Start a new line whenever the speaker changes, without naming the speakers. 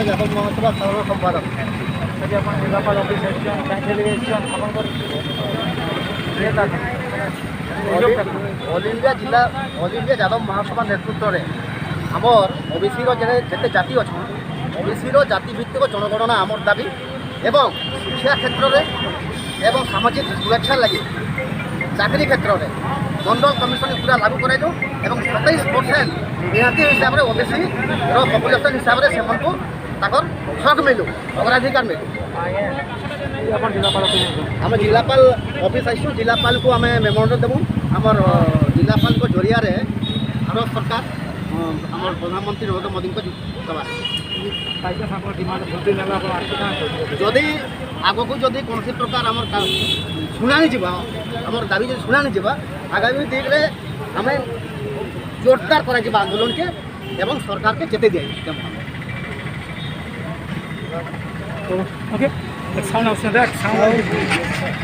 ଯାଦବ ମହାସଭା ସହର ସମ୍ପାଦକ।
ଆଜି ଆପଣ ଜିଲ୍ଲାପାଳ ଅଫିସ୍ ଆସିଛନ୍ କାହିଁକି ଆସିଛନ୍ ଆପଣଙ୍କର
ଅଲ୍ ଇଣ୍ଡିଆ ଯାଦବ ମହାସଭା ନେତୃତ୍ୱରେ ଆମର୍ ଓବିସିର ଯେତେ ଜାତି ଅଛନ୍ ଓବିସିର ଜାତିଭିତ୍ତିକ ଜନଗଣନା ଆମର୍ ଦାବି ଏବଂ ଶିକ୍ଷା କ୍ଷେତ୍ରରେ ଏବଂ ସାମାଜିକ ସୁରକ୍ଷା ଲାଗି ଚାକିରି କ୍ଷେତ୍ରରେ ମଣ୍ଡଳ କମିଶନ ପୁରା ଲାଗୁ କରାଯାଉ ଏବଂ 27% ରିହାତି ହିସାବରେ ଓବିସିର ପପୁଲେସନ୍ ହିସାବରେ ସେମାନଙ୍କୁ ତାଙ୍କର ହକ୍ ମିଳୁ ଅଗ୍ରାଧିକାର ମିଳୁ।
ଆପଣ ଜିଲ୍ଲାପାଳ
ଆମେ ଜିଲ୍ଲାପାଳ ଅଫିସ୍ ଆସିଛୁ। ଜିଲ୍ଲାପାଳକୁ ଆମେ ମେମୋରାଣ୍ଡum ଦେବୁ। ଆମର ଜିଲ୍ଲାପାଳଙ୍କ ଜରିଆରେ ଭାରତ ସରକାର ଆମର ପ୍ରଧାନମନ୍ତ୍ରୀ ନରେନ୍ଦ୍ର ମୋଦିଙ୍କ ଦେବା ଯଦି ଆଗକୁ ଯଦି କୌଣସି ପ୍ରକାର ଆମର ଶୁଣାଣି ଯିବା ଆମର ଦାବି ଯଦି ଶୁଣାଣି ଯିବା ଆଗାମୀ ଦିନରେ ଆମେ ଜୋରଦାର କରାଯିବା ଆନ୍ଦୋଳନକେ ଏବଂ ସରକାରকে ଯେତେ ଦିଆଯିବ।
Okay, let's sound out that sound.